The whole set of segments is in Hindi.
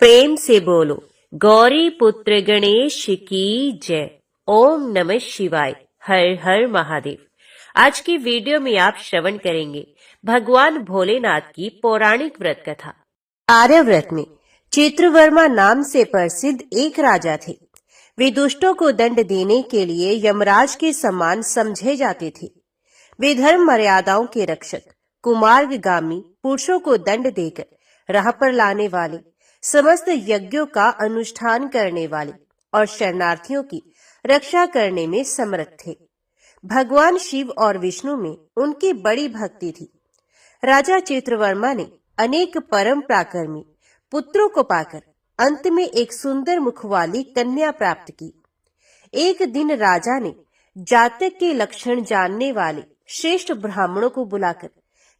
प्रेम से बोलो गौरी पुत्र गणेश की जय। ओम नमः शिवाय। हर हर महादेव। आज की वीडियो में आप श्रवण करेंगे भगवान भोलेनाथ की पौराणिक व्रत कथा। आर्यव्रत में चित्रवर्मा नाम से प्रसिद्ध एक राजा थे। वे दुष्टों को दंड देने के लिए यमराज के समान समझे जाते थे। वे धर्म मर्यादाओं के रक्षक, कुमार्गामी पुरुषों को दंड देकर राह पर लाने वाले, समस्त यज्ञों का अनुष्ठान करने वाले और शरणार्थियों की रक्षा करने में समर्थ थे। भगवान शिव और विष्णु में उनकी बड़ी भक्ति थी। राजा चित्रवर्मा ने अनेक परम पराक्रमी पुत्रों को पाकर अंत में एक सुंदर मुख वाली कन्या प्राप्त की। एक दिन राजा ने जातक के लक्षण जानने वाले श्रेष्ठ ब्राह्मणों को बुलाकर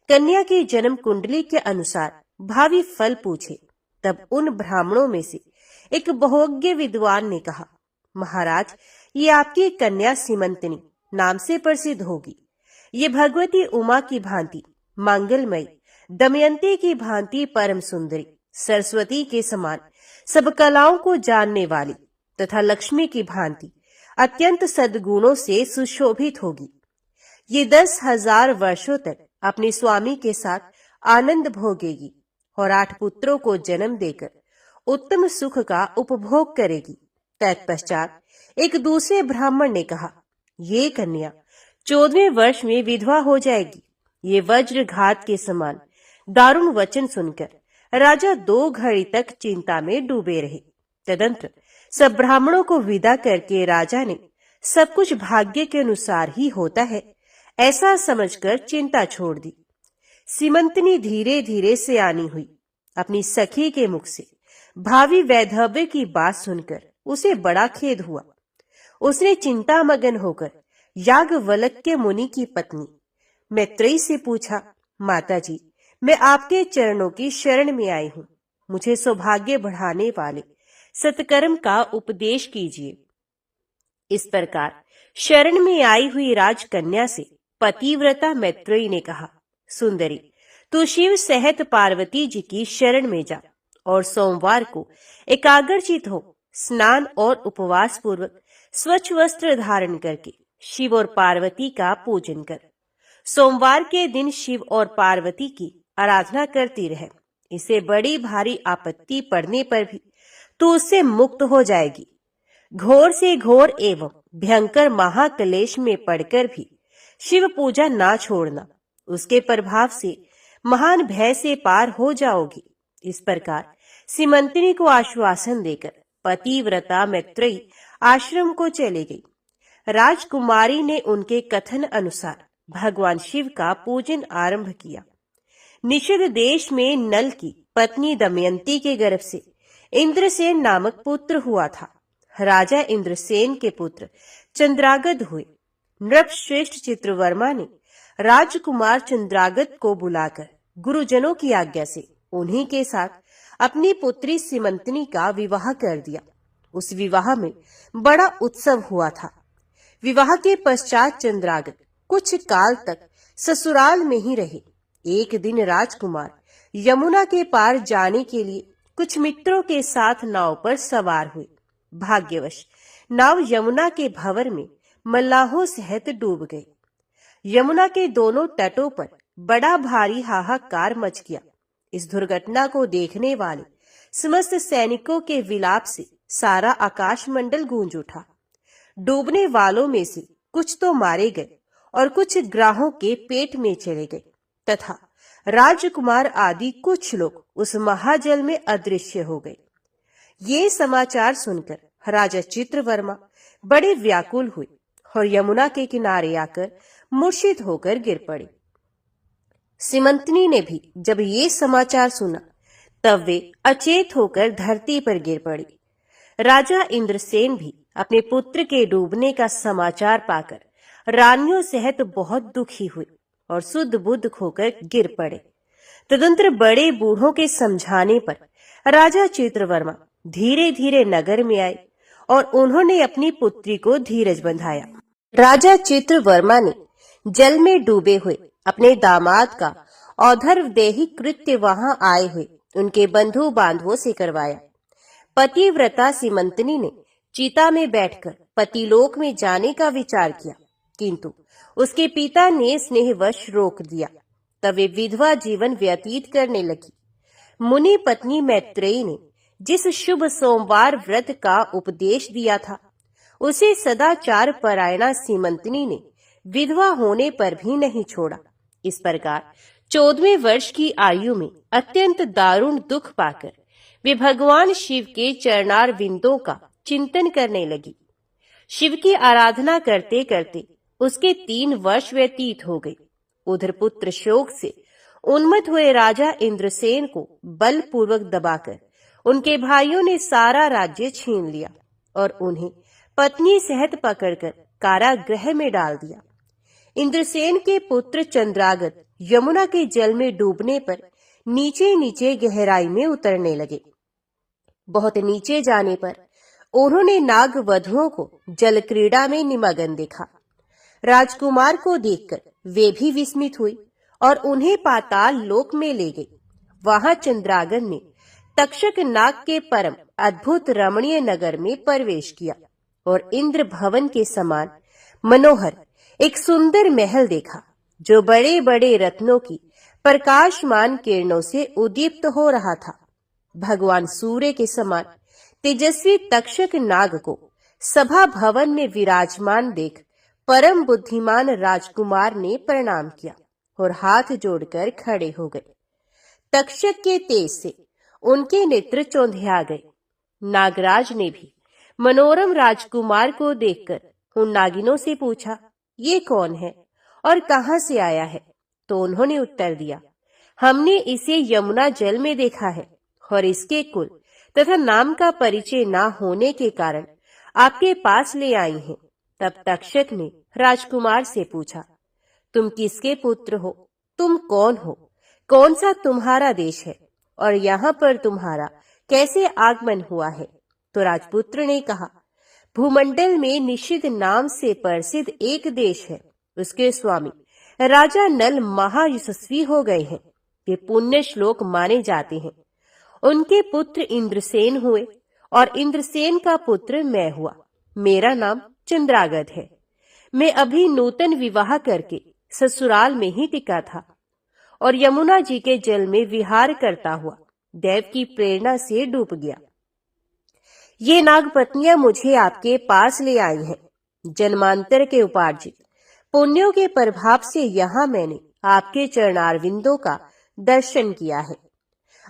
कन्या की जन्म कुंडली के अनुसार भावी फल पूछे। तब उन ब्राह्मणों में से एक बहुज्ञ विद्वान ने कहा, महाराज, ये आपकी कन्या सीमंतनी नाम से प्रसिद्ध होगी। ये भगवती उमा की भांति मंगलमयी, दमयंती की भांति परम सुंदरी, सरस्वती के समान सब कलाओं को जानने वाली तथा लक्ष्मी की भांति अत्यंत सद्गुणों से सुशोभित होगी। ये 10,000 वर्षों तक अपने स्वामी के साथ आनंद भोगेगी और 8 पुत्रों को जन्म देकर उत्तम सुख का उपभोग करेगी। तत्पश्चात एक दूसरे ब्राह्मण ने कहा, ये कन्या 14वें वर्ष में विधवा हो जाएगी। ये वज्रघात के समान दारुण वचन सुनकर राजा 2 घड़ी तक चिंता में डूबे रहे। तदंतर सब ब्राह्मणों को विदा करके राजा ने सब कुछ भाग्य के अनुसार ही होता है ऐसा समझकर चिंता छोड़ दी। सीमंतनी धीरे धीरे सयानी हुई। अपनी सखी के मुख से भावी वैधव्य की बात सुनकर उसे बड़ा खेद हुआ। उसने चिंता मगन होकर याज्ञवल्क्य मुनि की पत्नी मैत्रेयी से पूछा, माताजी, मैं आपके चरणों की शरण में आई हूँ। मुझे सौभाग्य बढ़ाने वाले सत्कर्म का उपदेश कीजिए। इस प्रकार शरण में आई हुई राजकन्या से पतिव्रता मैत्रेयी ने कहा, सुंदरी, तू शिव सहित पार्वती जी की शरण में जा और सोमवार को एकाग्रचित हो स्नान और उपवास पूर्वक स्वच्छ वस्त्र धारण करके शिव और पार्वती का पूजन कर। सोमवार के दिन शिव और पार्वती की आराधना करती रहे। इसे बड़ी भारी आपत्ति पड़ने पर भी तू उससे मुक्त हो जाएगी। घोर से घोर एवं भयंकर महाक्लेश में पड़कर भी शिव पूजा ना छोड़ना। उसके प्रभाव से महान भय से पार हो जाओगी। इस प्रकार सीमंतनी को आश्वासन देकर पतिव्रता मैत्रेयी आश्रम को चली गई। राजकुमारी ने उनके कथन अनुसार भगवान शिव का पूजन आरंभ किया। निषद देश में नल की पत्नी दमयंती के गर्भ से इंद्रसेन नामक पुत्र हुआ था। राजा इंद्रसेन के पुत्र चंद्रागत हुए। नृपश्रेष्ठ चित्रवर्मा ने राजकुमार चंद्रागत को बुलाकर गुरुजनों की आज्ञा से उन्हीं के साथ अपनी पुत्री सीमंतनी का विवाह कर दिया। उस विवाह में बड़ा उत्सव हुआ था। विवाह के पश्चात चंद्रागत कुछ काल तक ससुराल में ही रहे। एक दिन राजकुमार यमुना के पार जाने के लिए कुछ मित्रों के साथ नाव पर सवार हुए। भाग्यवश नाव यमुना के भंवर में मल्लाहों सहित डूब गई। यमुना के दोनों तटों पर बड़ा भारी हाहाकार मच गया। इस दुर्घटना को देखने वाले समस्त सैनिकों के विलाप से सारा आकाश मंडल गूंज उठा। डूबने वालों में से कुछ तो मारे गए और कुछ ग्राहों के पेट में चले गए तथा राजकुमार आदि कुछ लोग उस महाजल में अदृश्य हो गए। ये समाचार सुनकर राजा चित्रवर्मा बड़े व्याकुल हुए और यमुना के किनारे आकर मूर्छित होकर गिर पड़े। सीमंतनी ने भी जब ये समाचार सुना तब वे अचेत होकर धरती पर गिर पड़ी। राजा इंद्रसेन भी अपने पुत्र के डूबने का समाचार पाकर रानियों सहित बहुत दुखी हुए और शुद्ध बुद्ध खोकर गिर पड़े। तदंतर बड़े बूढ़ों के समझाने पर राजा चित्रवर्मा धीरे धीरे नगर में आए और उन्होंने अपनी पुत्री को धीरज बंधाया। राजा चित्रवर्मा ने जल में डूबे हुए अपने दामाद का औधर्वदेही कृत्य वहां आए हुए उनके बंधु बांधवों से करवाया। पतिव्रता सीमंतनी ने चिता में बैठकर पतिलोक में जाने का विचार किया, किंतु उसके पिता ने स्नेहवश रोक दिया। तब वे विधवा जीवन व्यतीत करने लगी। मुनि पत्नी मैत्रेयी ने जिस शुभ सोमवार व्रत का उपदेश दिया था, उसे सदाचार परायणा सीमंतनी ने विधवा होने पर भी नहीं छोड़ा। इस प्रकार 14वें वर्ष की आयु में अत्यंत दारुण दुख पाकर वे भगवान शिव के चरणार विंदों का चिंतन करने लगी। शिव की आराधना करते करते उसके 3 वर्ष व्यतीत हो गए। उधर पुत्र शोक से उन्मत्त हुए राजा इंद्रसेन को बलपूर्वक दबाकर उनके भाइयों ने सारा राज्य छीन लिया और उन्हें पत्नी सहित पकड़कर कारागृह में डाल दिया। इंद्रसेन के पुत्र चंद्रागत यमुना के जल में डूबने पर नीचे नीचे गहराई में उतरने लगे। बहुत नीचे जाने पर उन्होंने नाग वधुओं को जल क्रीड़ा में निमग्न देखा। राजकुमार को देखकर वे भी विस्मित हुए और उन्हें पाताल लोक में ले गए। वहां चंद्रागन ने तक्षक नाग के परम अद्भुत रमणीय नगर में प्रवेश किया और इंद्र भवन के समान मनोहर एक सुंदर महल देखा, जो बड़े बड़े रत्नों की प्रकाशमान किरणों से उद्दीप्त हो रहा था। भगवान सूर्य के समान तेजस्वी तक्षक नाग को सभा भवन में विराजमान देख परम बुद्धिमान राजकुमार ने प्रणाम किया और हाथ जोड़कर खड़े हो गए। तक्षक के तेज से उनके नेत्र चौंधिया गए। नागराज ने भी मनोरम राजकुमार को देखकर उन नागिनों से पूछा, ये कौन है और कहां से आया है? तो उन्होंने उत्तर दिया, हमने इसे यमुना जल में देखा है और इसके कुल तथा नाम का परिचय न होने के कारण आपके पास ले आई हैं। तब तक्षक ने राजकुमार से पूछा, तुम किसके पुत्र हो? तुम कौन हो? कौन सा तुम्हारा देश है और यहाँ पर तुम्हारा कैसे आगमन हुआ है? तो राजपुत्र ने कहा, भूमंडल में निषिद्ध नाम से प्रसिद्ध एक देश है। उसके स्वामी राजा नल महायशस्वी हो गए हैं। ये पुण्य श्लोक माने जाते हैं। उनके पुत्र इंद्रसेन हुए और इंद्रसेन का पुत्र मैं हुआ। मेरा नाम चंद्रागत है। मैं अभी नूतन विवाह करके ससुराल में ही टिका था और यमुना जी के जल में विहार करता हुआ देव की प्रेरणा से डूब गया। ये नागपत्नियां मुझे आपके पास ले आई हैं। जन्मांतर के उपार्जित पुण्यों के प्रभाव से यहाँ मैंने आपके चरणारविंदों का दर्शन किया है।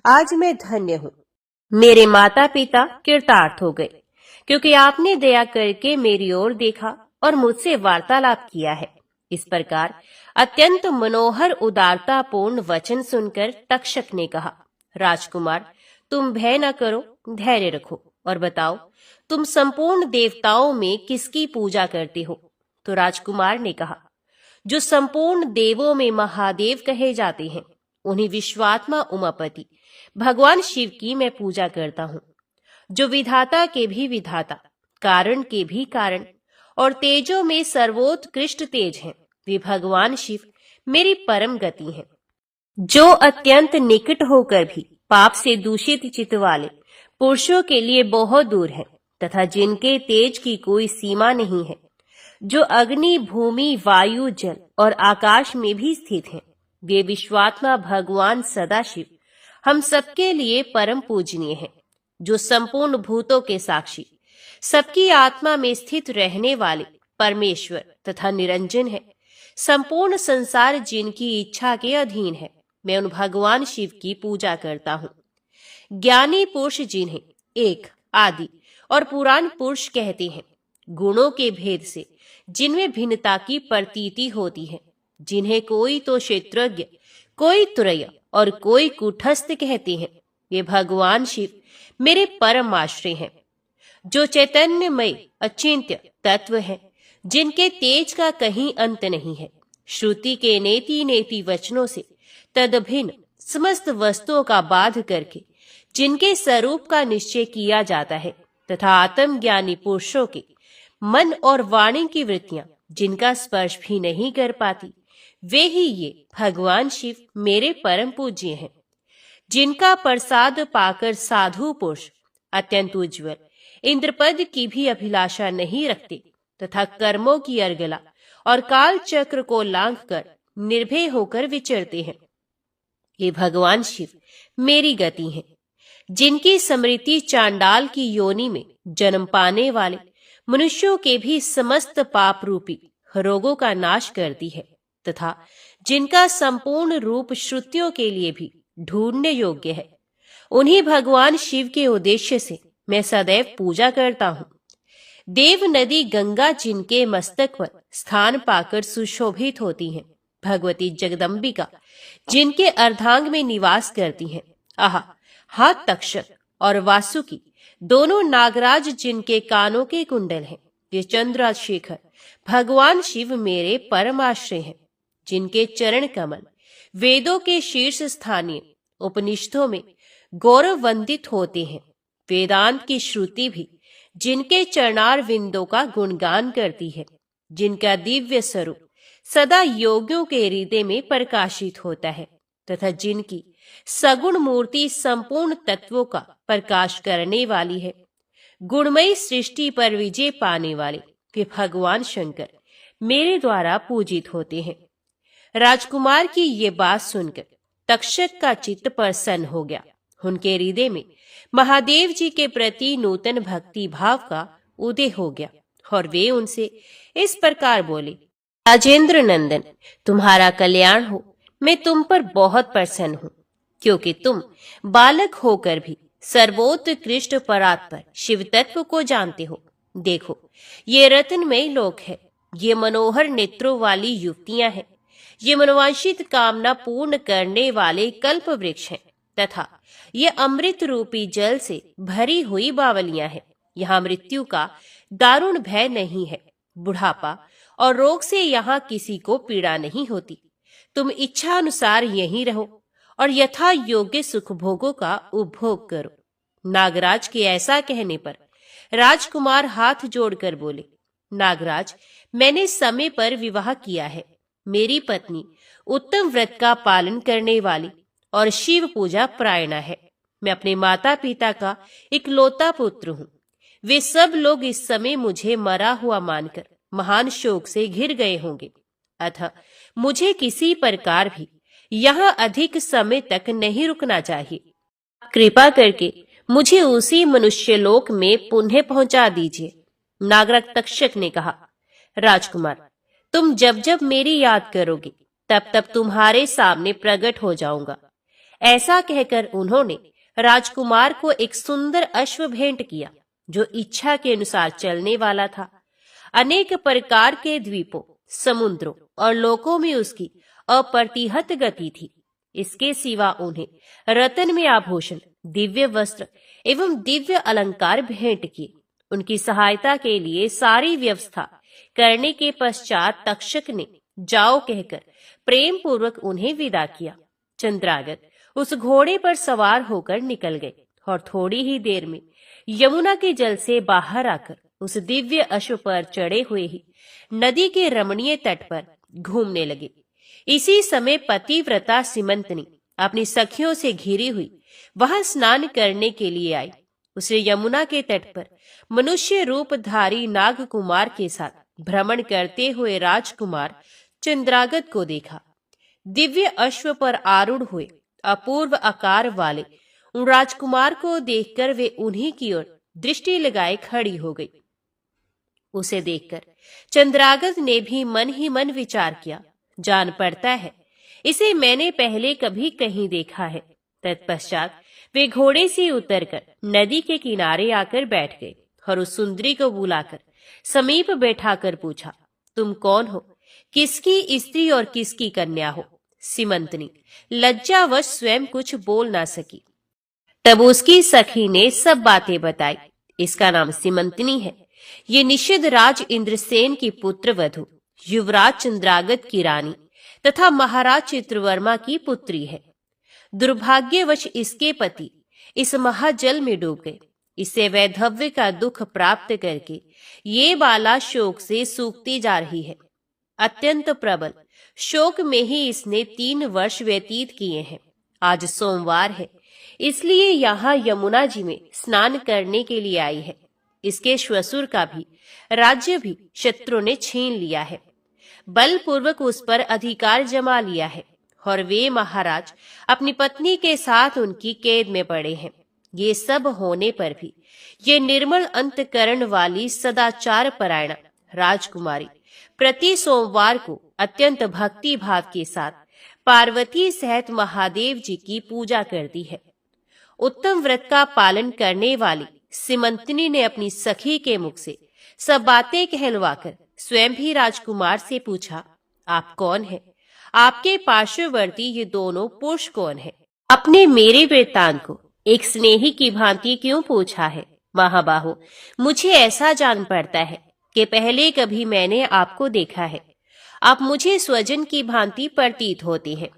आज मैं धन्य हूँ। मेरे माता पिता कृतार्थ हो गए, क्योंकि आपने दया करके मेरी ओर देखा और मुझसे वार्तालाप किया है। इस प्रकार अत्यंत मनोहर उदारतापूर्ण वचन सुनकर तक्षक ने कहा, राजकुमार, तुम भय न करो, धैर्य रखो और बताओ, तुम संपूर्ण देवताओं में किसकी पूजा करते हो? तो राजकुमार ने कहा, जो संपूर्ण देवों में महादेव कहे जाते हैं, उन्हीं विश्वात्मा उमापति भगवान शिव की मैं पूजा करता हूँ, जो विधाता के भी विधाता, कारण के भी कारण और तेजों में सर्वोत्कृष्ट तेज हैं। वे भगवान शिव मेरी परम गति हैं, जो अत्यंत निकट होकर भी पाप से दूषित चित्त वाले पुरुषों के लिए बहुत दूर हैं तथा जिनके तेज की कोई सीमा नहीं है, जो अग्नि, भूमि, वायु, जल और आकाश में भी स्थित हैं। वे विश्वात्मा भगवान सदाशिव हम सबके लिए परम पूजनीय हैं, जो संपूर्ण भूतों के साक्षी, सबकी आत्मा में स्थित रहने वाले परमेश्वर तथा निरंजन है। संपूर्ण संसार जिनकी इच्छा के अधीन है, मैं उन भगवान शिव की पूजा करता हूँ। ज्ञानी पुरुष जिन्हें एक, आदि और पुराण पुरुष कहते हैं, गुणों के भेद से जिनमें भिन्नता की प्रतीति होती है, जिन्हें कोई तो क्षेत्रज्ञ, कोई तुरय और कोई कूटस्थ कहते हैं, ये भगवान शिव मेरे परम आश्रय हैं। जो चैतन्यमय अचिंत्य तत्व है, जिनके तेज का कहीं अंत नहीं है, श्रुति के नेति नेति वचनों से तदभिन्न समस्त वस्तुओं का बाध करके जिनके स्वरूप का निश्चय किया जाता है, तथा आत्मज्ञानी पुरुषों के मन और वाणी की वृत्तियां जिनका स्पर्श भी नहीं कर पाती, वे ही ये भगवान शिव मेरे परम पूज्य हैं। जिनका प्रसाद पाकर साधु पुरुष अत्यंत उज्ज्वल, इंद्रपद की भी अभिलाषा नहीं रखते तथा कर्मों की अर्गला और काल चक्र को लांघकर निर्भय होकर विचरते हैं। ये भगवान शिव मेरी गति हैं, जिनकी स्मृति चांडाल की योनि में जन्म पाने वाले मनुष्यों के भी समस्त पाप रूपी रोगों का नाश करती है तथा जिनका संपूर्ण रूप श्रुतियों के लिए भी ढूंढने योग्य है। उन्हीं भगवान शिव के उद्देश्य से मैं सदैव पूजा करता हूँ। देव नदी गंगा जिनके मस्तक पर स्थान पाकर सुशोभित होती हैं, भगवती जगदम्बिका जिनके अर्धांग में निवास करती हैं, आहा, हाथ तक्षक और वासुकी दोनों नागराज जिनके कानों के कुंडल हैं, ये चंद्रशेखर भगवान शिव मेरे परमाश्रय हैं, जिनके चरण कमल वेदों के शीर्ष स्थानीय उपनिषदों में गौरव वंदित होते हैं। वेदांत की श्रुति भी जिनके चरणार विंदों का गुणगान करती है, जिनका दिव्य स्वरूप सदा योगियों के हृदय में प्रकाशित होता है तथा जिनकी सगुण मूर्ति संपूर्ण तत्वों का प्रकाश करने वाली है। गुणमयी सृष्टि पर विजय पाने वाले वे भगवान शंकर मेरे द्वारा पूजित होते हैं। राजकुमार की ये बात सुनकर तक्षक का चित्त प्रसन्न हो गया। उनके हृदय में महादेव जी के प्रति नूतन भक्ति भाव का उदय हो गया और वे उनसे इस प्रकार बोले, राजेंद्र नंदन, तुम्हारा कल्याण हो। मैं तुम पर बहुत प्रसन्न हूँ, क्योंकि तुम बालक होकर भी सर्वोत्कृष्ट परात्पर शिव तत्व को जानते हो। देखो, ये रत्नमय लोक है, ये मनोहर नेत्रों वाली युवतियां हैं, ये मनोवांछित कामना पूर्ण करने वाले कल्प वृक्ष हैं तथा ये अमृत रूपी जल से भरी हुई बावलियां हैं। यहाँ मृत्यु का दारुण भय नहीं है, बुढ़ापा और रोग से यहाँ किसी को पीड़ा नहीं होती। तुम इच्छा अनुसार यहीं रहो और यथा योग्य सुख भोगों का उपभोग करो। नागराज के ऐसा कहने पर राजकुमार हाथ जोड़कर बोले, नागराज, मैंने समय पर विवाह किया है। मेरी पत्नी उत्तम व्रत का पालन करने वाली और शिव पूजा परायणा है। मैं अपने माता पिता का इकलौता पुत्र हूँ। वे सब लोग इस समय मुझे मरा हुआ मानकर महान शोक से घिर गए होंगे, अतः मुझे किसी प्रकार भी यहाँ अधिक समय तक नहीं रुकना चाहिए। कृपा करके मुझे उसी मनुष्यलोक में पुनः पहुंचा दीजिए। नागराज तक्षक ने कहा, राजकुमार, तुम जब जब मेरी याद करोगे तब तब तुम्हारे सामने प्रकट हो जाऊंगा। ऐसा कहकर उन्होंने राजकुमार को एक सुंदर अश्व भेंट किया, जो इच्छा के अनुसार चलने वाला था। अनेक प्रकार के द्वीपों, समुद्रों और लोकों में उसकी अप्रतिहत गति थी। इसके सिवा उन्हें रत्नमय आभूषण, दिव्य वस्त्र एवं दिव्य अलंकार भेंट किए। उनकी सहायता के लिए सारी व्यवस्था करने के पश्चात तक्षक ने जाओ कहकर प्रेम पूर्वक उन्हें विदा किया। चंद्रागत उस घोड़े पर सवार होकर निकल गए और थोड़ी ही देर में यमुना के जल से बाहर आकर उस दिव्य अश्व पर चढ़े हुए ही नदी के रमणीय तट पर घूमने लगे। इसी समय पतिव्रता सीमंतनी अपनी सखियों से घिरी हुई वहां स्नान करने के लिए आई। उसे यमुना के तट पर मनुष्य रूपधारी नाग कुमार के साथ भ्रमण करते हुए राजकुमार चंद्रागत को देखा। दिव्य अश्व पर आरूढ़ हुए अपूर्व आकार वाले उन राजकुमार को देखकर वे उन्हीं की ओर दृष्टि लगाए खड़ी हो गई। उसे देखकर चंद्रागत ने भी मन ही मन विचार किया, जान पड़ता है इसे मैंने पहले कभी कहीं देखा है। तत्पश्चात वे घोड़े से उतरकर नदी के किनारे आकर बैठ गए और उस सुंदरी को बुलाकर समीप बैठाकर पूछा, तुम कौन हो, किसकी स्त्री और किसकी कन्या हो? सीमंतनी लज्जावश स्वयं कुछ बोल ना सकी। तब उसकी सखी ने सब बातें बताई। इसका नाम सीमंतनी है। ये निषिद्ध राज इंद्रसेन की पुत्र वधु, युवराज चंद्रागत की रानी तथा महाराज चित्रवर्मा की पुत्री है। दुर्भाग्यवश इसके पति इस महाजल में डूब गए। इसे वैधव्य का दुख प्राप्त करके ये बाला शोक से सूखती जा रही है। अत्यंत प्रबल शोक में ही इसने 3 वर्ष व्यतीत किए हैं। आज सोमवार है, इसलिए यहाँ यमुना जी में स्नान करने के लिए आई है। इसके श्वशुर का भी राज्य भी शत्रु ने छीन लिया है, बलपूर्वक उस पर अधिकार जमा लिया है और वे महाराज अपनी पत्नी के साथ उनकी कैद में पड़े हैं। ये सब होने पर भी ये निर्मल अंतकरण वाली सदाचार परायण राजकुमारी प्रति सोमवार को अत्यंत भक्ति भाव के साथ पार्वती सहित महादेव जी की पूजा करती है। उत्तम व्रत का पालन करने वाली सीमंतनी ने अपनी सखी के मुख से सब बातें कहलवाकर स्वयं भी राजकुमार से पूछा, आप कौन हैं? आपके पार्श्ववर्ती ये दोनों पुरुष कौन है? अपने मेरे वृत्तांत को एक स्नेही की भांति क्यों पूछा है? महाबाहो, मुझे ऐसा जान पड़ता है कि पहले कभी मैंने आपको देखा है। आप मुझे स्वजन की भांति प्रतीत होती हैं।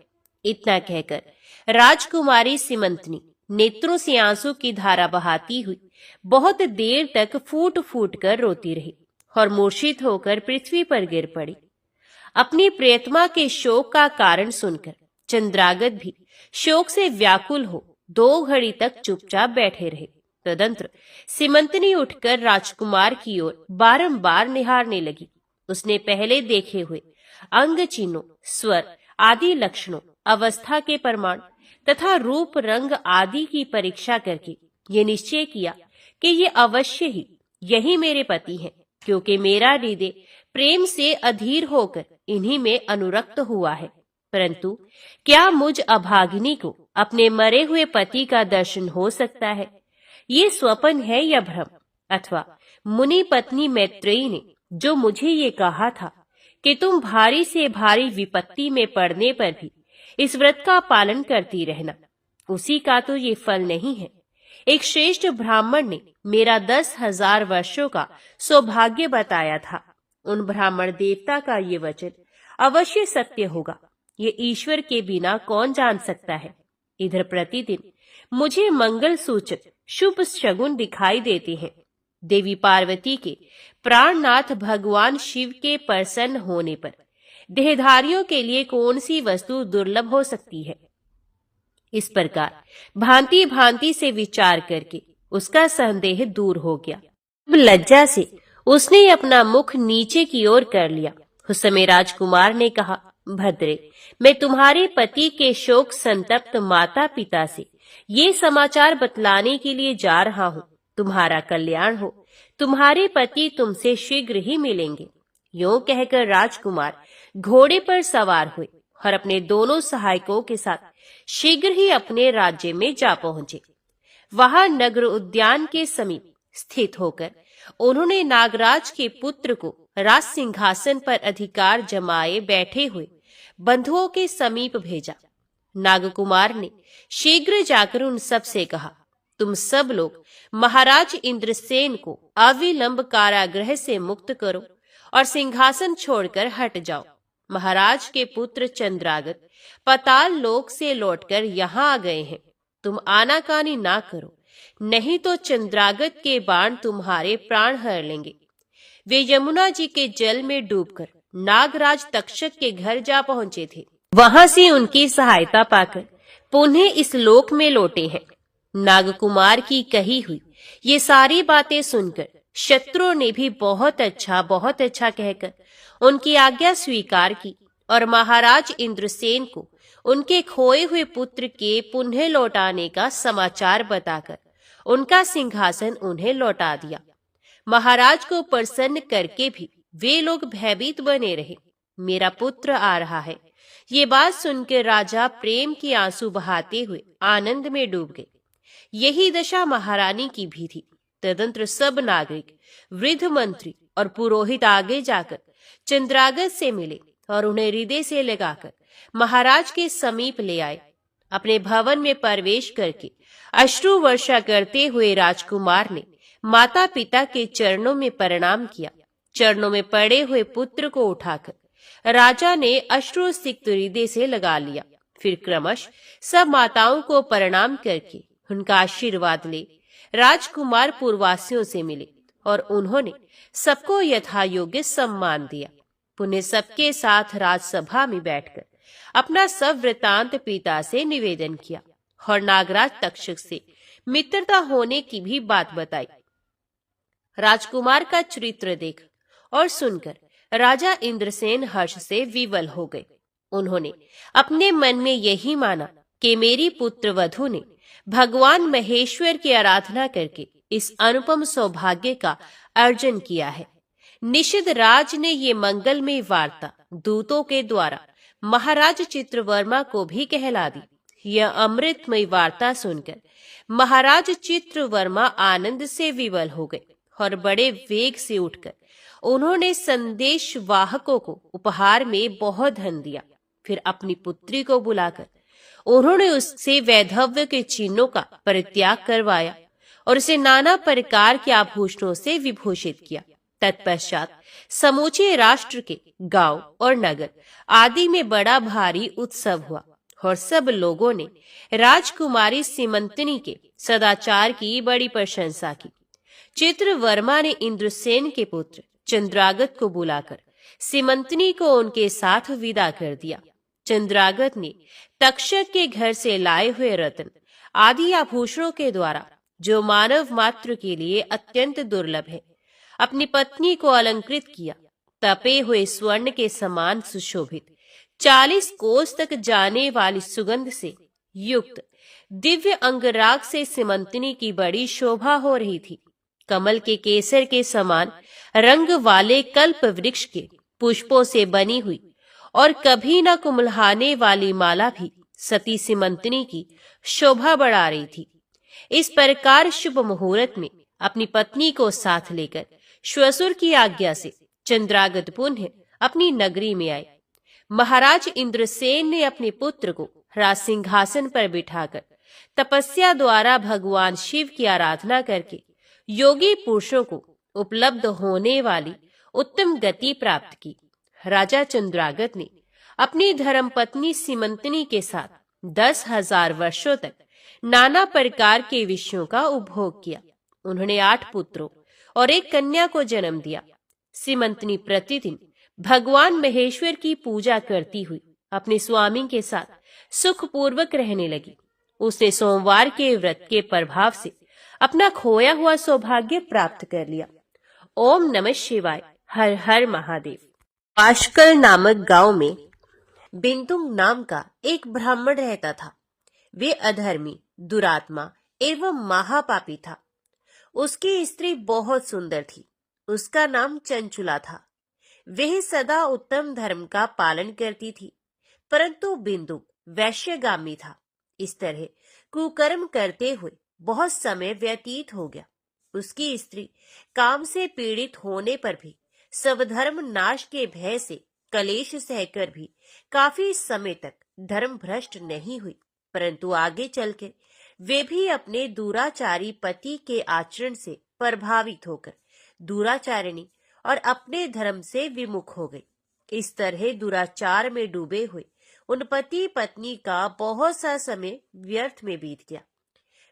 इतना कहकर राजकुमारी सीमंतनी नेत्रों से आंसू की धारा बहाती हुई बहुत देर तक फूट फूट कर रोती रही और मूर्छित होकर पृथ्वी पर गिर पड़ी। अपनी प्रियतमा के शोक का कारण सुनकर चंद्रागत भी शोक से व्याकुल हो 2 घड़ी तक चुपचाप बैठे रहे। तदंतर सीमंतनी उठकर राजकुमार की ओर बारंबार निहारने लगी। उसने पहले देखे हुए अंग चिन्हों, स्वर आदि लक्षणों, अवस्था के प्रमाण तथा रूप रंग आदि की परीक्षा करके ये निश्चय किया कि ये अवश्य ही यही मेरे पति हैं, क्योंकि मेरा हृदय प्रेम से अधीर होकर इन्हीं में अनुरक्त हुआ है। परंतु क्या मुझ अभागिनी को अपने मरे हुए पति का दर्शन हो सकता है? ये स्वप्न है या भ्रम? अथवा मुनि पत्नी मैत्रेयी ने जो मुझे ये कहा था कि तुम भारी से भारी विपत्ति में पड़ने पर भी इस व्रत का पालन करती रहना, उसी का तो ये फल नहीं है। एक श्रेष्ठ ब्राह्मण ने मेरा 10,000 वर्षों का सौभाग्य बताया था। उन ब्राह्मण देवता का ये वचन अवश्य सत्य होगा, ये ईश्वर के बिना कौन जान सकता है। इधर प्रतिदिन मुझे मंगल सूचक शुभ शगुन दिखाई देते हैं। देवी पार्वती के प्राणनाथ भगवान शिव के प्रसन्न होने पर देहधारियों के लिए कौन सी वस्तु दुर्लभ हो सकती है? इस प्रकार भांति भांति से विचार करके उसका संदेह दूर हो गया। लज्जा से उसने अपना मुख नीचे की ओर कर लिया। उस समय राजकुमार ने कहा, भद्रे, मैं तुम्हारे पति के शोक संतप्त माता पिता से ये समाचार बतलाने के लिए जा रहा हूँ। तुम्हारा कल्याण हो, तुम्हारे पति तुमसे शीघ्र ही मिलेंगे। यूं कहकर राजकुमार घोड़े पर सवार हुए और अपने दोनों सहायकों के साथ शीघ्र ही अपने राज्य में जा पहुंचे। वहां नगर उद्यान के समीप स्थित होकर उन्होंने नागराज के पुत्र को राज सिंहासन पर अधिकार जमाए बैठे हुए बंधुओं के समीप भेजा। नागकुमार ने शीघ्र जाकर उन सब से कहा, तुम सब लोग महाराज इंद्रसेन को अविलंब कारागृह से मुक्त करो और सिंहासन छोड़कर हट जाओ। महाराज के पुत्र चंद्रागत पाताल लोक से लौटकर यहाँ आ गए हैं। तुम आनाकानी ना करो, नहीं तो चंद्रागत के बाण तुम्हारे प्राण हर लेंगे। वे यमुना जी के जल में डूबकर नागराज तक्षक के घर जा पहुंचे थे। वहां से उनकी सहायता पाकर पुनः इस लोक में लौटे हैं। नागकुमार की कही हुई ये सारी बातें सुनकर शत्रुओं ने भी बहुत अच्छा कहकर उनकी आज्ञा स्वीकार की और महाराज इंद्रसेन को उनके खोए हुए पुत्र के पुनः लौटाने का समाचार बताकर उनका सिंहासन उन्हें लौटा दिया। महाराज को प्रसन्न करके भी वे लोग भयभीत बने रहे। मेरा पुत्र आ रहा है, ये बात सुनकर राजा प्रेम के आंसू बहाते हुए आनंद में डूब गए। यही दशा महारानी की भी थी। तदंतर सब नागरिक, वृद्ध मंत्री और पुरोहित आगे जाकर चंद्रागत से मिले और उन्हें हृदय से लगाकर महाराज के समीप ले आए। अपने भवन में प्रवेश करके अश्रु वर्षा करते हुए राजकुमार ने माता पिता के चरणों में प्रणाम किया। चरणों में पड़े हुए पुत्र को उठाकर राजा ने अश्रु सिक्त हृदय से लगा लिया। फिर क्रमश सब माताओं को प्रणाम करके उनका आशीर्वाद ले राजकुमार पूर्ववासियों से मिले और उन्होंने सबको यथा योग्य सम्मान दिया। पुनः सबके साथ राजसभा में बैठकर अपना सब वृतांत पिता से निवेदन किया और नागराज तक्षक से मित्रता होने की भी बात बताई। राजकुमार का चरित्र देख और सुनकर राजा इंद्रसेन हर्ष से विवल हो गए। उन्होंने अपने मन में यही माना कि मेरी पुत्र वधू ने भगवान महेश्वर की आराधना करके इस अनुपम सौभाग्य का अर्जन किया है। निषद राज ने ये मंगलमय वार्ता दूतों के द्वारा महाराज चित्रवर्मा को भी कहला दी। यह अमृतमय वार्ता सुनकर महाराज चित्रवर्मा आनंद से विवल हो गए और बड़े वेग से उठकर उन्होंने संदेश वाहकों को उपहार में बहुत धन दिया। फिर अपनी पुत्री को बुलाकर उन्होंने उससे वैधव्य के चिन्हों का परित्याग करवाया और उसे नाना प्रकार के आभूषणों से विभूषित किया। तत्पश्चात समूचे राष्ट्र के गांव और नगर आदि में बड़ा भारी उत्सव हुआ और सब लोगों ने राजकुमारी सीमंतनी के सदाचार की बड़ी प्रशंसा की। चित्रवर्मा ने इंद्रसेन के पुत्र चंद्रागत को बुलाकर सीमंतनी को उनके साथ विदा कर दिया। चंद्रागत ने तक्षक के घर से लाए हुए रत्न आदि आभूषणों के द्वारा, जो मानव मात्र के लिए अत्यंत दुर्लभ है, अपनी पत्नी को अलंकृत किया। तपे हुए स्वर्ण के समान सुशोभित 40 कोस तक जाने वाली सुगंध से युक्त दिव्य अंगराग से सीमंतनी की बड़ी शोभा हो रही थी। कमल के केसर के समान रंग वाले कल्प वृक्ष के पुष्पों से बनी हुई और कभी न कुम्हलाने वाली माला भी सती सीमंतनी की शोभा बढ़ा रही थी। इस प्रकार शुभ मुहूर्त में अपनी पत्नी को साथ लेकर श्वशुर की आज्ञा से चंद्रागत पुनः अपनी नगरी में आए। महाराज इंद्रसेन ने अपने पुत्र को राज सिंहासन पर बिठाकर तपस्या द्वारा भगवान शिव की आराधना करके योगी पुरुषों को उपलब्ध होने वाली उत्तम गति प्राप्त की। राजा चंद्रागत ने अपनी धर्मपत्नी सीमंतनी के साथ 10,000 वर्षों तक नाना प्रकार के विषयों का उपभोग किया। उन्होंने 8 पुत्रों और 1 कन्या को जन्म दिया। सीमंतनी प्रतिदिन भगवान महेश्वर की पूजा करती हुई अपने स्वामी के साथ सुखपूर्वक रहने लगी। उसने सोमवार के व्रत के प्रभाव से अपना खोया हुआ सौभाग्य प्राप्त कर लिया। ओम नमः शिवाय। हर हर महादेव। पाशकल नामक गांव में बिंदुक नाम का एक ब्राह्मण रहता था। वे अधर्मी, दुरात्मा एवं महापापी था। उसकी स्त्री बहुत सुंदर थी। उसका नाम चंचुला था। वह सदा उत्तम धर्म का पालन करती थी, परंतु बिंदुक वैश्यगामी था। इस तरह कुकर्म करते हुए बहुत समय व्यतीत हो गया। उसकी स्त्री काम से पीड़ित होने पर भी स्वधर्म नाश के भय से कलेश सहकर भी काफी समय तक धर्म भ्रष्ट नहीं हुई, परंतु आगे चलकर वे भी अपने दुराचारी पति के आचरण से प्रभावित होकर दुराचारिणी और अपने धर्म से विमुख हो गई। इस तरह दुराचार में डूबे हुए उन पति पत्नी का बहुत सा समय व्यर्थ में बीत गया।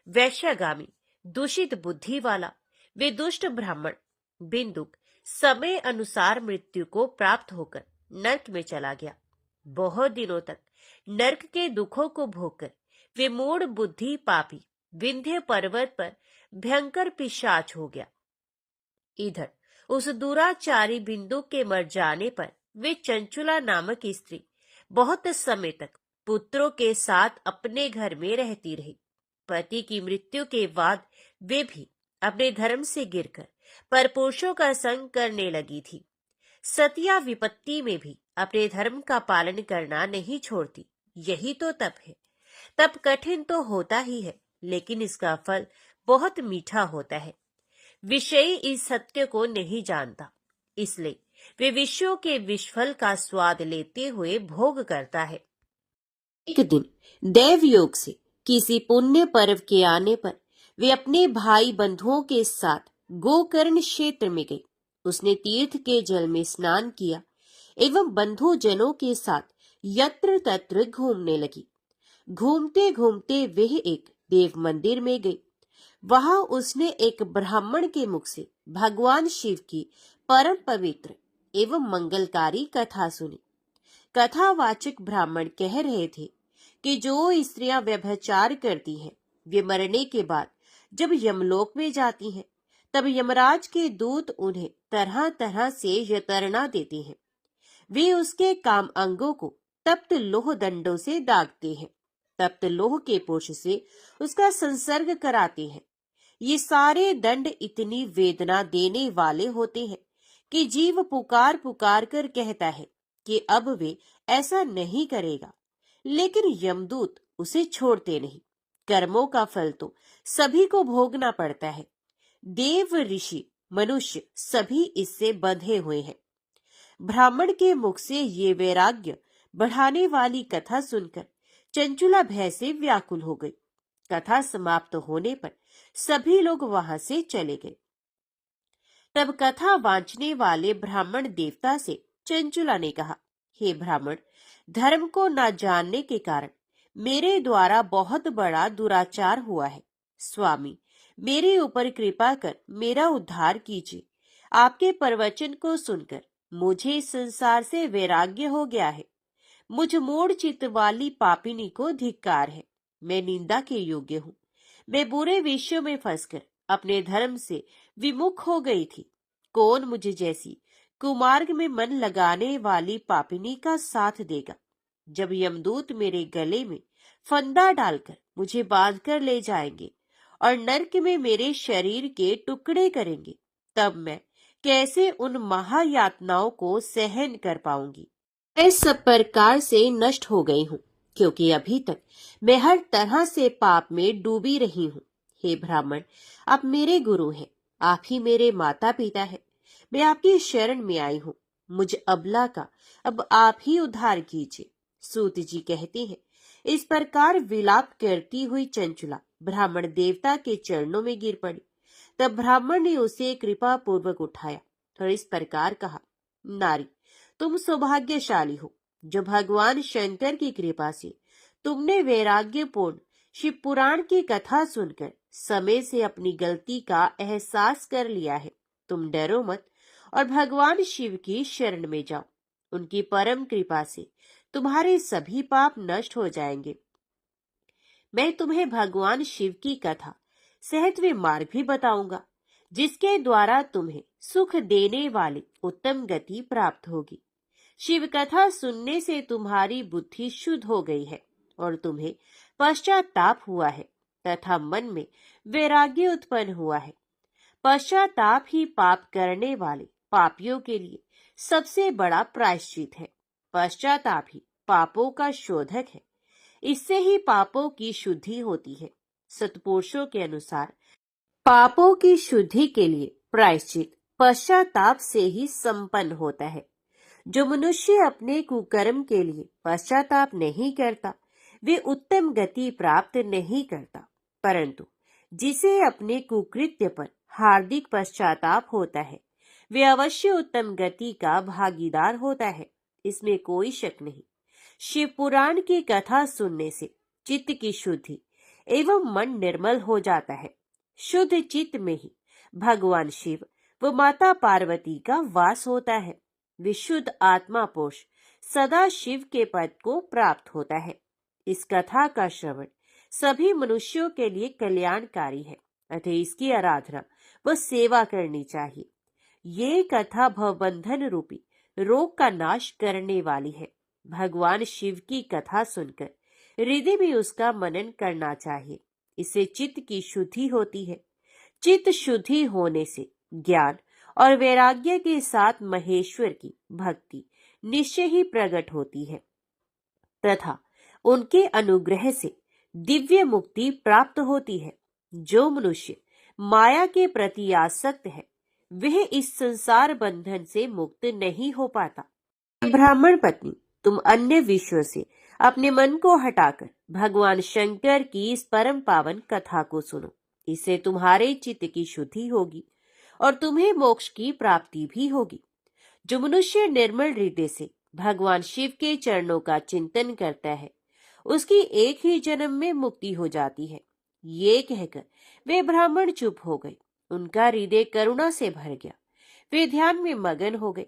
वैश्यगामी, दूषित बुद्धि वाला वे दुष्ट ब्राह्मण बिंदुक समय अनुसार मृत्यु को प्राप्त होकर नरक में चला गया। बहुत दिनों तक नरक के दुखों को भोगकर वे मूढ़ बुद्धि पापी विंध्य पर्वत पर भयंकर पिशाच हो गया। इधर उस दुराचारी बिंदु के मर जाने पर वे चंचुला नामक स्त्री बहुत समय तक पुत्रों के साथ अपने घर में रहती रही। पति की मृत्यु के बाद वे भी अपने धर्म से गिरकर परपुरुषों का संग करने लगी थी। सतिया विपत्ति में भी अपने धर्म का पालन करना नहीं छोड़ती। यही तो तप है। तप कठिन तो होता ही है, लेकिन इसका फल बहुत मीठा होता है। विषयी इस सत्य को नहीं जानता, इसलिए वे विषयों के विषफल का स्वाद लेते हुए भोग करता है। एक दिन देव योग से किसी पुण्य पर्व के आने पर वे अपने भाई बंधुओं के साथ गोकर्ण क्षेत्र में गई। उसने तीर्थ के जल में स्नान किया एवं बंधु जनों के साथ यत्र तत्र घूमने लगी। घूमते घूमते वह एक देव मंदिर में गई। वहां उसने एक ब्राह्मण के मुख से भगवान शिव की परम पवित्र एवं मंगलकारी कथा सुनी। कथावाचक ब्राह्मण कह रहे थे कि जो स्त्रियां व्यभिचार करती हैं वे मरने के बाद जब यमलोक में जाती हैं तब यमराज के दूत उन्हें तरह तरह से यंत्रणा देते हैं। वे उसके काम अंगों को तप्त लोह दंडों से दागते हैं, तप्त लोह के पुरुष से उसका संसर्ग कराते हैं। ये सारे दंड इतनी वेदना देने वाले होते हैं कि जीव पुकार पुकार कर कहता है कि अब वे ऐसा नहीं करेगा, लेकिन यमदूत उसे छोड़ते नहीं। कर्मों का फल तो सभी को भोगना पड़ता है। देव, ऋषि, मनुष्य सभी इससे बंधे हुए हैं। ब्राह्मण के मुख से ये वैराग्य बढ़ाने वाली कथा सुनकर चंचुला भय से व्याकुल हो गई। कथा समाप्त होने पर सभी लोग वहां से चले गए। तब कथा वांचने वाले ब्राह्मण देवता से चंचुला ने कहा, हे ब्राह्मण, धर्म को न जानने के कारण मेरे द्वारा बहुत बड़ा दुराचार हुआ है। स्वामी, मेरे ऊपर कृपा कर मेरा उद्धार कीजिए। आपके प्रवचन को सुनकर मुझे इस संसार से वैराग्य हो गया है। मुझ मूढ़ चित्त वाली पापिनी को धिक्कार है। मैं निंदा के योग्य हूँ। मैं बुरे विषयों में फंसकर अपने धर्म से विमुख हो गई थी। कौन मुझे जैसी कुमार्ग में मन लगाने वाली पापिनी का साथ देगा? जब यमदूत मेरे गले में फंदा डालकर मुझे बांधकर ले जाएंगे और नरक में मेरे शरीर के टुकड़े करेंगे, तब मैं कैसे उन महायातनाओं को सहन कर पाऊंगी? मैं सब प्रकार से नष्ट हो गई हूँ, क्योंकि अभी तक मैं हर तरह से पाप में डूबी रही हूँ। हे ब्राह्मण, आप मेरे गुरु हैं, आप ही मेरे माता पिता हैं। मैं आपकी शरण में आई हूँ। मुझ अबला का अब आप ही उद्धार कीजिए। सूत जी कहते हैं, इस प्रकार विलाप करती हुई चंचुला ब्राह्मण देवता के चरणों में गिर पड़ी। तब ब्राह्मण ने उसे कृपा पूर्वक उठाया और इस प्रकार कहा, नारी, तुम सौभाग्यशाली हो जो भगवान शंकर की कृपा से तुमने वैराग्यपूर्ण शिव पुराण की कथा सुनकर समय से अपनी गलती का एहसास कर लिया है। तुम डरो मत और भगवान शिव की शरण में जाओ। उनकी परम कृपा से तुम्हारे सभी पाप नष्ट हो जाएंगे। मैं तुम्हें भगवान शिव की कथा सहत्व मार्ग भी बताऊंगा, जिसके द्वारा तुम्हें सुख देने वाली उत्तम गति प्राप्त होगी। शिव कथा सुनने से तुम्हारी बुद्धि शुद्ध हो गई है और तुम्हें पश्चाताप हुआ है तथा मन में वैराग्य उत्पन्न हुआ है। पश्चाताप ही पाप करने वाले पापियों के लिए सबसे बड़ा प्रायश्चित है। पश्चाताप ही पापों का शोधक है। इससे ही पापों की शुद्धि होती है। सत्पुरुषों के अनुसार पापों की शुद्धि के लिए प्रायश्चित पश्चाताप से ही संपन्न होता है। जो मनुष्य अपने कुकर्म के लिए पश्चाताप नहीं करता, वे उत्तम गति प्राप्त नहीं करता, परंतु जिसे अपने कुकृत्य पर हार्दिक पश्चाताप होता है, वे अवश्य उत्तम गति का भागीदार होता है। इसमें कोई शक नहीं। शिव पुराण की कथा सुनने से चित्त की शुद्धि एवं मन निर्मल हो जाता है। शुद्ध चित्त में ही भगवान शिव व माता पार्वती का वास होता है। विशुद्ध आत्मा पुरुष सदा शिव के पद को प्राप्त होता है। इस कथा का श्रवण सभी मनुष्यों के लिए कल्याणकारी है, अतः इसकी आराधना व सेवा करनी चाहिए। ये कथा भवबंधन रूपी रोग का नाश करने वाली है। भगवान शिव की कथा सुनकर हृदय में उसका मनन करना चाहिए। इससे चित्त की शुद्धि होती है। चित्त शुद्धि होने से ज्ञान और वैराग्य के साथ महेश्वर की भक्ति निश्चय ही प्रकट होती है तथा उनके अनुग्रह से दिव्य मुक्ति प्राप्त होती है। जो मनुष्य माया के प्रति आसक्त है, वह इस संसार बंधन से मुक्त नहीं हो पाता। ब्राह्मण पत्नी, तुम अन्य विषयों से अपने मन को हटाकर भगवान शंकर की इस परम पावन कथा को सुनो। इससे तुम्हारे चित्त की शुद्धि होगी और तुम्हें मोक्ष की प्राप्ति भी होगी। जो मनुष्य निर्मल हृदय से भगवान शिव के चरणों का चिंतन करता है, उसकी एक ही जन्म में मुक्ति हो जाती है। ये कहकर वे ब्राह्मण चुप हो गए। उनका हृदय करुणा से भर गया। वे ध्यान में मगन हो गए।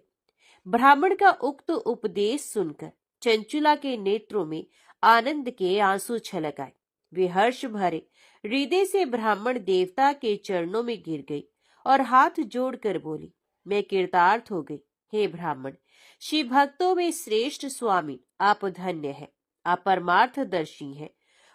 ब्राह्मण का उक्त उपदेश सुनकर चंचुला के नेत्रों में आनंद के आंसू छलक आए। वे हर्ष भरे हृदय से ब्राह्मण देवता के चरणों में गिर गई और हाथ जोड़कर बोली, मैं कृतार्थ हो गई। हे ब्राह्मण, शिव भक्तों में श्रेष्ठ स्वामी, आप धन्य हैं। आप परमार्थदर्शी हैं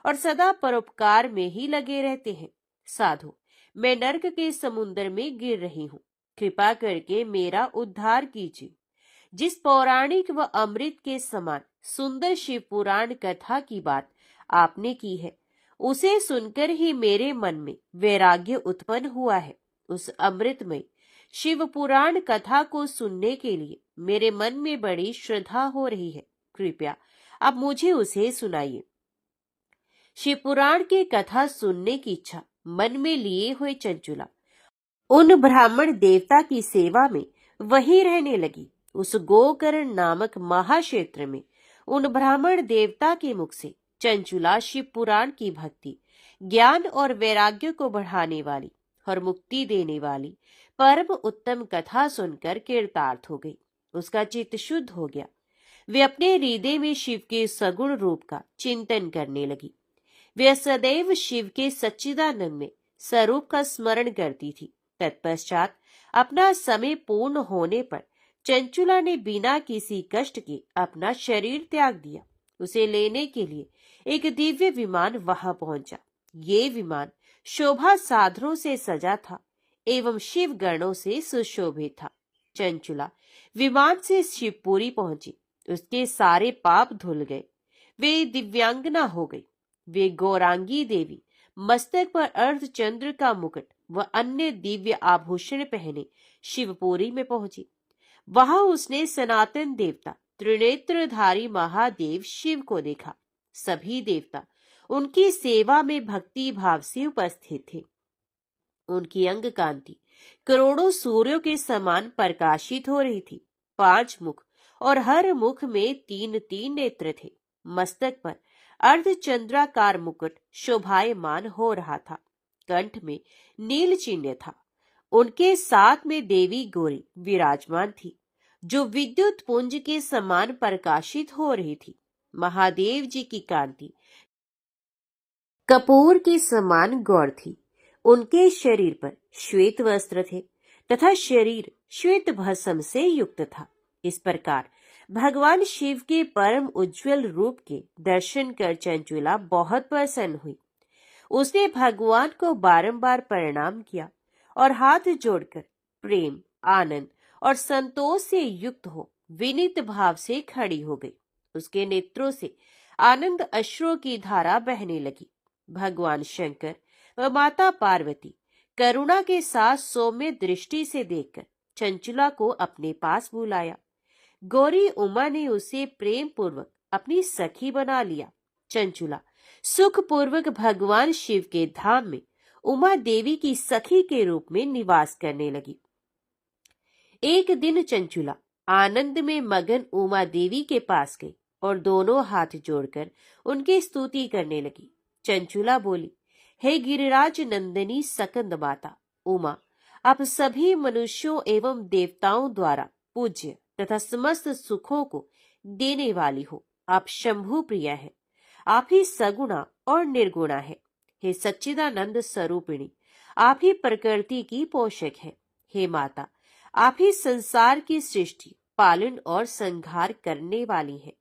और सदा परोपकार में ही लगे रहते हैं। साधु, मैं नरक के समुद्र में गिर रही हूँ, कृपा करके मेरा उद्धार कीजिए। जिस पौराणिक व अमृत के समान सुंदर शिव पुराण कथा की बात आपने की है, उसे सुनकर ही मेरे मन में वैराग्य उत्पन्न हुआ है। उस अमृतमय शिव पुराण कथा को सुनने के लिए मेरे मन में बड़ी श्रद्धा हो रही है। कृपया आप मुझे उसे सुनाइए। शिव पुराण की कथा सुनने की इच्छा मन में लिए हुए चंचुला उन ब्राह्मण देवता की सेवा में वहीं रहने लगी। उस गोकर्ण नामक महाक्षेत्र में उन ब्राह्मण देवता के मुख से चंचुला शिव पुराण की भक्ति, ज्ञान और वैराग्य को बढ़ाने वाली और मुक्ति देने वाली परम उत्तम कथा सुनकर कृतार्थ हो गई। उसका चित्त शुद्ध हो गया। वे अपने हृदय में शिव के सगुण रूप का चिंतन करने लगी। वे सदैव शिव के सच्चिदानंद स्वरूप का स्मरण करती थी। तत्पश्चात अपना समय पूर्ण होने पर चंचुला ने बिना किसी कष्ट के अपना शरीर त्याग दिया। उसे लेने के लिए एक दिव्य विमान वहां पहुंचा। ये विमान शोभा साधनों से सजा था एवं शिव गणों से सुशोभित था। चंचुला विमान से शिवपुरी पहुंची। उसके सारे पाप धुल गए। वे दिव्यांगना हो गई। वे गौरांगी देवी मस्तक पर अर्धचंद्र का मुकुट व अन्य दिव्य आभूषण पहने शिवपुरी में पहुंची। वहां उसने सनातन देवता त्रिनेत्रधारी महादेव शिव को देखा। सभी देवता उनकी सेवा में भक्ति भाव से उपस्थित थे। उनकी अंग कांति करोड़ों सूर्यों के समान प्रकाशित हो रही थी। 5 मुख और हर मुख में 3-3 नेत्र थे। मस्तक पर अर्धचंद्राकार मुकुट शोभायमान हो रहा था। कंठ में नील चिन्ह था। उनके साथ में देवी गौरी विराजमान थी, जो विद्युत पुंज के समान प्रकाशित हो रही थी। महादेव जी की कांति कपूर के समान गौर थी। उनके शरीर पर श्वेत वस्त्र थे तथा शरीर श्वेत भस्म से युक्त था। इस प्रकार भगवान शिव के परम उज्जवल रूप के दर्शन कर चंचुला बहुत प्रसन्न हुई। उसने भगवान को बारंबार प्रणाम किया और हाथ जोड़कर प्रेम, आनंद और संतोष से युक्त हो विनीत भाव से खड़ी हो गई। उसके नेत्रों से आनंद अश्रुओं की धारा बहने लगी। भगवान शंकर व माता पार्वती करुणा के साथ सौम्य दृष्टि से देखकर चंचुला को अपने पास बुलाया। गौरी उमा ने उसे प्रेम पूर्वक अपनी सखी बना लिया। चंचुला सुखपूर्वक भगवान शिव के धाम में उमा देवी की सखी के रूप में निवास करने लगी। एक दिन चंचुला आनंद में मगन उमा देवी के पास गई और दोनों हाथ जोड़कर उनकी स्तुति करने लगी। चंचुला बोली, हे गिरिराज नंदिनी सकंद माता उमा, आप सभी मनुष्यों एवं देवताओं द्वारा पूज्य तथा समस्त सुखों को देने वाली हो। आप शंभु प्रिया है। आप ही सगुणा और निर्गुणा है। हे सच्चिदानंद स्वरूपिणी, आप ही प्रकृति की पोषक है। हे माता, आप ही संसार की सृष्टि, पालन और संहार करने वाली है।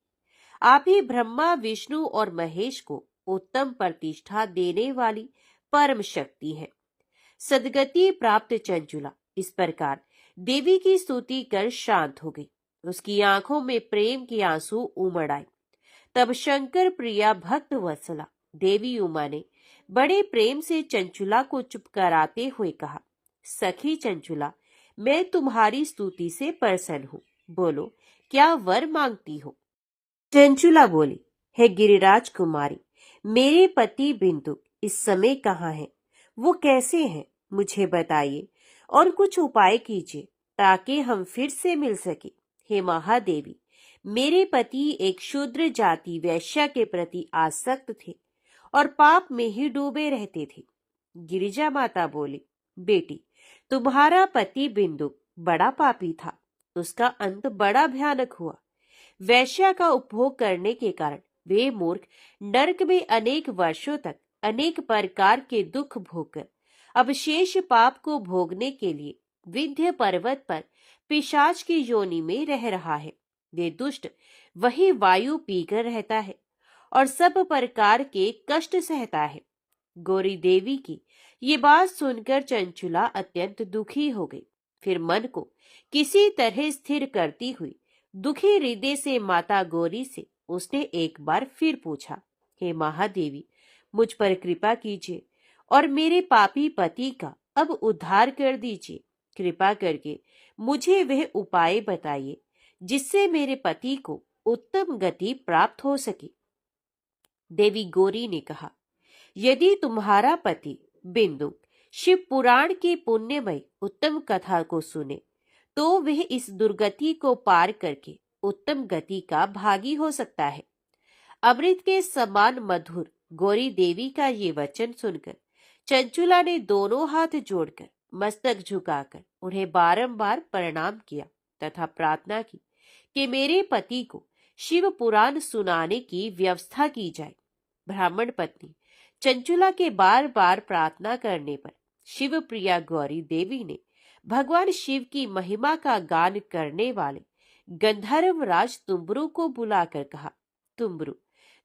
आप ही ब्रह्मा, विष्णु और महेश को उत्तम प्रतिष्ठा देने वाली परम शक्ति है। सदगति प्राप्त चंचुला इस प्रकार देवी की स्तुति कर शांत हो गई। उसकी आंखों में प्रेम के आंसू उमड़ आए। तब शंकर प्रिया भक्त वत्सला देवी उमा ने बड़े प्रेम से चंचुला को चुप कराते हुए कहा, सखी चंचुला, मैं तुम्हारी स्तुति से प्रसन्न हूँ। बोलो, क्या वर मांगती हो? चंचुला बोली, हे गिरिराज कुमारी, मेरे पति बिंदु इस समय कहाँ हैं? वो कैसे हैं? मुझे बताइए और कुछ उपाय कीजिए ताकि हम फिर से मिल सके। हे महादेवी, मेरे पति एक शूद्र जाति वैश्या के प्रति आसक्त थे और पाप में ही डूबे रहते थे। गिरिजा माता बोली, बेटी, तुम्हारा पति बिंदु बड़ा पापी था। उसका अंत बड़ा भयानक हुआ। वैश्या का उपभोग करने के कारण वे मूर्ख नरक में अनेक वर्षों तक अनेक प्रकार के दुख भोगकर अब शेष पाप को भोगने के लिए विंध्य पर्वत पर पिशाच की योनि में रह रहा है। वे दुष्ट वही वायु पीकर रहता है और सब प्रकार के कष्ट सहता है। गौरी देवी की ये बात सुनकर चंचुला अत्यंत दुखी हो गई। फिर मन को किसी तरह स्थिर करती हुई दुखी हृदय से माता गौरी से उसने एक बार फिर पूछा, हे महादेवी, मुझ पर कृपा कीजिए और मेरे पापी पति का अब उद्धार कर दीजिए। कृपा करके मुझे वह उपाय बताइए जिससे मेरे पति को उत्तम गति प्राप्त हो सके। देवी गौरी ने कहा, यदि तुम्हारा पति बिंदु शिव पुराण की पुण्यमय उत्तम कथा को सुने तो वह इस दुर्गति को पार करके उत्तम गति का भागी हो सकता है। अमृत के समान मधुर गौरी देवी का ये वचन सुनकर चंचुला ने दोनों हाथ जोड़कर मस्तक झुकाकर उन्हें बारंबार प्रणाम किया तथा प्रार्थना की कि मेरे पति को शिव पुराण सुनाने की व्यवस्था की जाए। ब्राह्मण पत्नी चंचुला के बार बार प्रार्थना करने पर शिव प्रिया गौरी देवी ने भगवान शिव की महिमा का गान करने वाले गंधर्व राज तुम्बरु को बुलाकर कहा, तुम्बरु,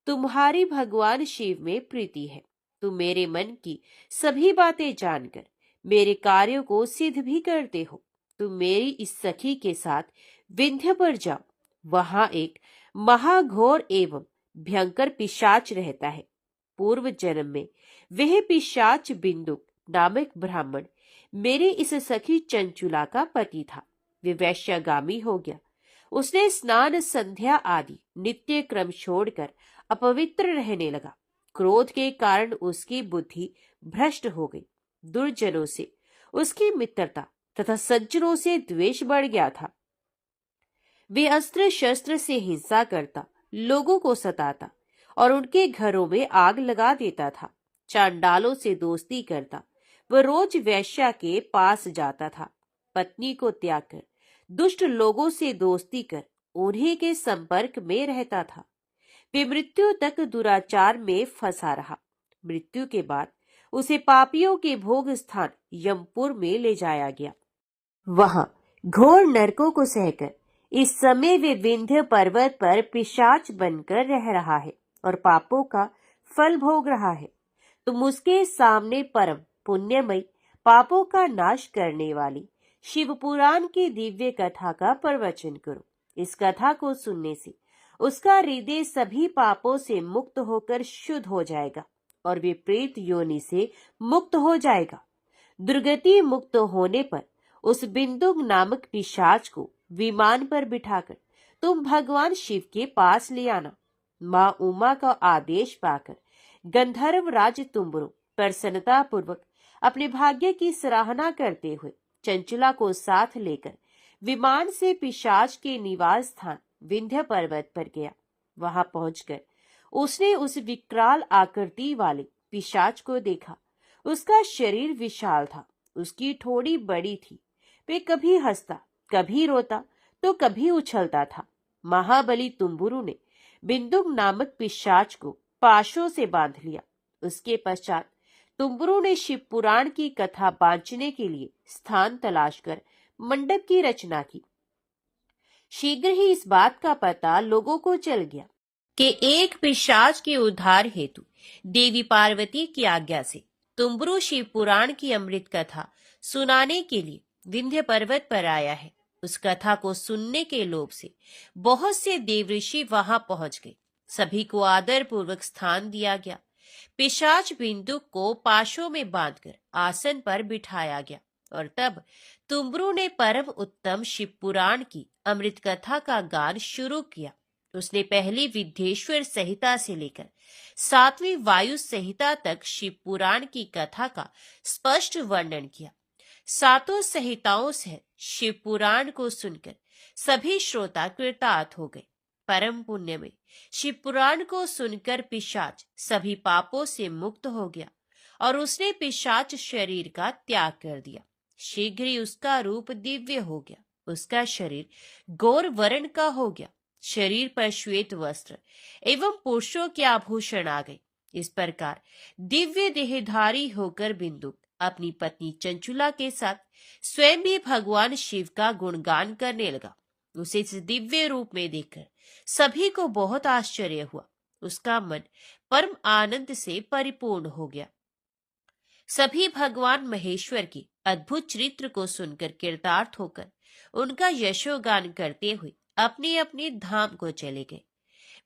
तुम्हारी भगवान शिव में प्रीति है। तुम मेरे मन की सभी बातें जानकर मेरे कार्यों को सिद्ध भी करते हो। तुम मेरी इस सखी के साथ विंध्य पर जाओ। वहां एक महाघोर एवं भयंकर पिशाच रहता है। पूर्व जन्म में वह पिशाच बिंदुक नामक ब्राह्मण मेरे इस सखी चंचुला का पति था। वे वैश्यागामी हो गया। उसने स्नान संध्या आदि नित्य क्रम छोड़कर अपवित्र रहने लगा। क्रोध के कारण उसकी बुद्धि भ्रष्ट हो गई। दुर्जनों से उसकी मित्रता तथा सज्जनों से द्वेष बढ़ गया था। वे अस्त्र शस्त्र से हिंसा करता, लोगों को सताता और उनके घरों में आग लगा देता था। चांडालों से दोस्ती करता, वह रोज वैश्या के पास जाता था। पत्नी को त्याग कर दुष्ट लोगों से दोस्ती कर उन्हीं के संपर्क में रहता था। वे मृत्यु तक दुराचार में फंसा रहा। मृत्यु के बाद उसे पापियों के भोग स्थान यमपुर में ले जाया गया। वहां घोर नरकों को सहकर इस समय वे विंध्य पर्वत पर पिशाच बनकर रह रहा है और पापों का फल भोग रहा है। तुम उसके सामने परम पुण्यमयी पापों का नाश करने वाली शिव पुराण की दिव्य कथा का प्रवचन करो। इस कथा को सुनने से उसका हृदय सभी पापों से मुक्त होकर शुद्ध हो जाएगा और वे प्रेत योनि से मुक्त हो जाएगा। दुर्गति मुक्त होने पर उस बिंदुक नामक पिशाच को विमान पर बिठाकर तुम भगवान शिव के पास ले आना। माँ उमा का आदेश पाकर गंधर्व राज तुम्बरु प्रसन्नता पूर्वक अपने भाग्य की सराहना करते हुए चंचुला को साथ लेकर विमान से पिशाच के निवास स्थान विंध्य पर्वत पर गया। वहां पहुंचकर उसने उस विकराल आकृति वाले पिशाच को देखा। उसका शरीर विशाल था, उसकी ठोड़ी बड़ी थी। वे कभी हंसता, कभी रोता तो कभी उछलता था। महाबली तुम्बुरु ने बिंदुक नामक पिशाच को पाशों से बांध लिया। उसके पश्चात तुम्बुरु ने शिव पुराण की कथा बांचने के लिए स्थान तलाशकर मंडप की रचना की। शीघ्र ही इस बात का पता लोगों को चल गया कि एक पिशाच के उद्धार हेतु देवी पार्वती की आज्ञा से तुम्बुरु शिव पुराण की अमृत कथा सुनाने के लिए विंध्य पर्वत पर आया है। उस कथा को सुनने के लोभ से बहुत से देवऋषि वहां पहुंच गए। सभी को आदर पूर्वक स्थान दिया गया। पिशाच बिंदुक को पाशों में बांधकर आसन पर बिठाया गया और तब तुम्बुरु ने परम उत्तम शिव पुराण की अमृत कथा का गान शुरू किया। उसने पहली विद्येश्वर संहिता से लेकर 7वीं वायु संहिता तक शिव पुराण की कथा का स्पष्ट वर्णन किया। 7 संहिताओं से शिव पुराण को सुनकर सभी श्रोता कृतार्थ हो गए। परम पुण्य में शिव पुराण को सुनकर पिशाच सभी पापों से मुक्त हो गया और उसने पिशाच शरीर का त्याग कर दिया। शीघ्र ही उसका रूप दिव्य हो गया। उसका शरीर गौर वर्ण का हो गया। शरीर पर श्वेत वस्त्र एवं पुरुषों के आभूषण आ गए। इस प्रकार दिव्य देहधारी होकर बिंदुक अपनी पत्नी चंचुला के साथ स्वयं भी भगवान शिव का गुणगान करने लगा। उसे इस दिव्य रूप में देखकर सभी को बहुत आश्चर्य हुआ। उसका मन परम आनंद से परिपूर्ण हो गया। सभी भगवान महेश्वर के अद्भुत चरित्र को सुनकर कृतार्थ होकर उनका यशोगान करते हुए अपने अपने धाम को चले गए।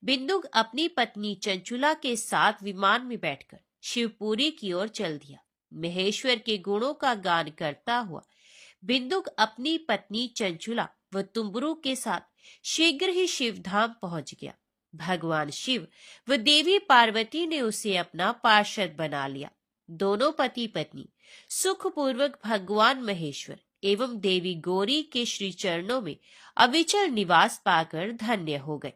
बिंदुक अपनी पत्नी चंचुला के साथ विमान में बैठकर शिवपुरी की ओर चल दिया। महेश्वर के गुणों का गान करता हुआ बिंदुक अपनी पत्नी चंचुला व तुम्बरू के साथ शीघ्र ही शिवधाम पहुंच गया। भगवान शिव व देवी पार्वती ने उसे अपना पार्षद बना लिया। दोनों पति पत्नी सुखपूर्वक भगवान महेश्वर एवं देवी गौरी के श्री चरणों में अविचल निवास पाकर धन्य हो गए।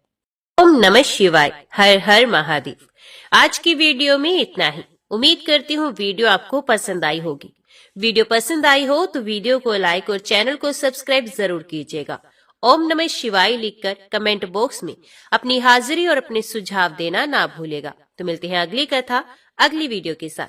ओम नमः शिवाय। हर हर महादेव। आज की वीडियो में इतना ही। उम्मीद करती हूँ वीडियो आपको पसंद आई होगी। वीडियो पसंद आई हो तो वीडियो को लाइक और चैनल को सब्सक्राइब जरूर कीजिएगा। ओम नमः शिवाय लिखकर कमेंट बॉक्स में अपनी हाजिरी और अपने सुझाव देना ना भूलेगा। तो मिलते हैं अगली कथा अगली वीडियो के साथ।